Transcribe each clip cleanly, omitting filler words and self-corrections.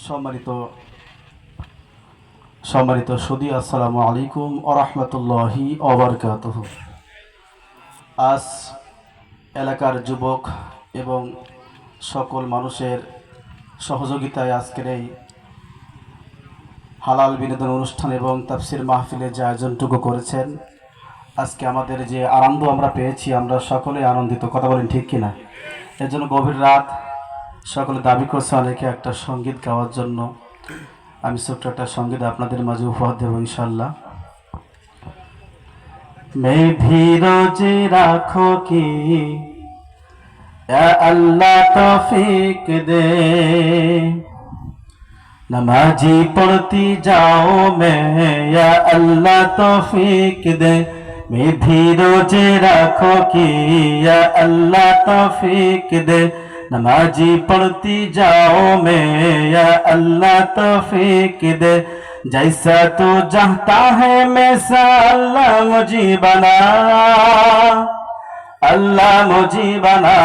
সম্মানিত সম্মানিত সুধী, আসসালামু আলাইকুম ওয়া রাহমাতুল্লাহি ওয়া বারাকাতুহু। আজ এলাকার যুবক এবং সকল মানুষের সহযোগিতায় আজকের এই হালাল বিনোদন অনুষ্ঠান এবং তাফসির মাহফিলের যে আয়োজনটুকু করেছেন, আজকে আমাদের যে আনন্দ আমরা পেয়েছি, আমরা সকলে আনন্দিত। কথা বলেন ঠিক কিনা? এর জন্য গভীর রাত সকলে দাবি করছে অনেকে একটা সঙ্গীত গাওয়ার জন্য। আমি ছোট্ট একটা সঙ্গীত আপনাদের মাঝে উপহার দেব ইনশাল্লাহ। मैं भी रोजे राखो की या अल्लाह तौफीक दे, नमाजी पढ़ती जाओ मैं या अल्लाह तौफीक दे। मैं भी रोजे राखो की या अल्लाह तौफीक दे, नमाजी पढ़ती जाओ मैं या अल्लाह तौफीक दे। जैसा तू चाहता है वैसा अल्लाह मुझे बना, अल्लाह मुझे बना।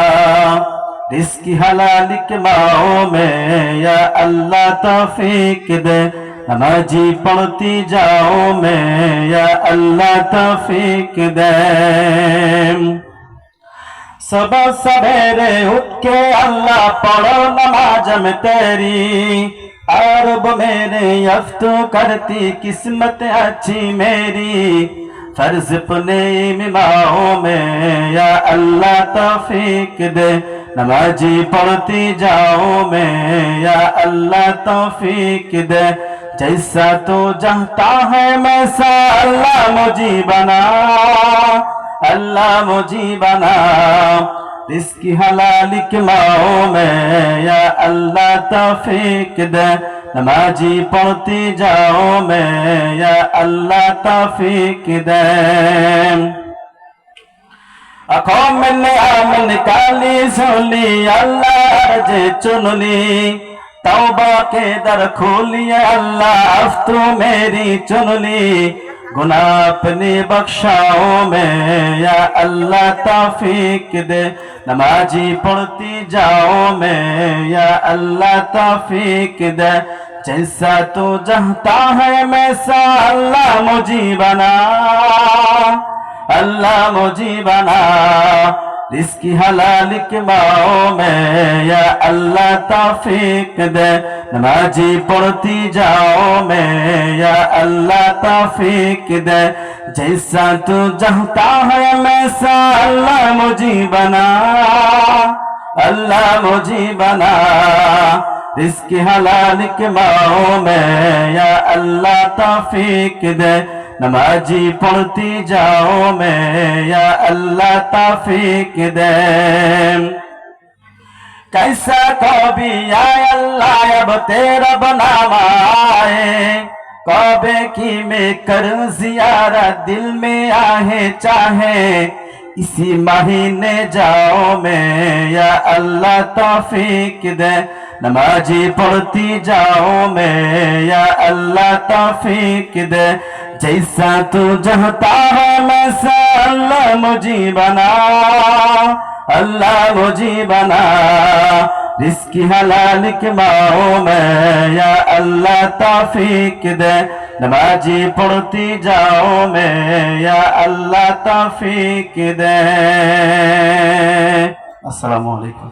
रिस्क हलाल कमाओ में या अल्लाह तौफीक दे, नमाजी पढ़ती जाओ में या अल्लाह तौफीक दे। सुबह सवेरे उठ के अल्लाह पढ़ो नमाज में तेरी, अरब मेरे यफ्तु करती किस्मत अच्छी मेरी। फर्ज अपने मिमाओ में या अल्लाह तौफीक दे, नमाजी पढ़ती जाओ में या अल्लाह तौफीक दे। जैसा तो चाहता है वैसा अल्लाह मुझे बना, अल्लाह मुझे बना। रिस्क हलाल कमाओ में या अल्लाह तौफीक दे, नमाजी पढ़ती जाओ में या अल्लाह तौफीक दे। आँखों में नियामत काली सोली अल्लाह जे चुनली, तौबा के दर खोली अल्लाह अफ्तू मेरी चुनली। गुनाह अपने बख्शाओ में या अल्लाह तौफीक दे, नमाजी पढ़ती जाओ में या अल्लाह तौफीक दे। जैसा तू चाहता है वैसा अल्लाह मुझे बना, अल्लाह मुझे बना। रिस्क हलाल कमाओ में या अल्लाह तौफीक दे, नमाजी पढ़ती जाओ में या अल्लाह तौफीक दे। जैसा तू चाहता है वैसा अल्लाह मुझे बना, अल्लाह मुझे बना। रिस्क हलाल कमाओ में या अल्लाह तौफीक दे, नमाजी पढ़ती जाओ में या अल्लाह तौफीक दे। कैसा कभी आए अल्लाह अब तेरा बनावा आए, कौबे की मैं कर जियारत दिल में आहे चाहे। इसी महीने जाओ में या अल्लाह तौफीक दे, नमाजी पढ़ती जाओ में या अल्लाह तौफीक दे। जैसा तू चाहता है वैसा अल्लाह मुझे बना, अल्लाह मुझे बना। रिस्क हलाल कमाओ में या अल्लाह तौफीक दे, नमाजी पढ़ती जाओ में या अल्लाह तौफीक दे। अस्सलामु अलैकुम।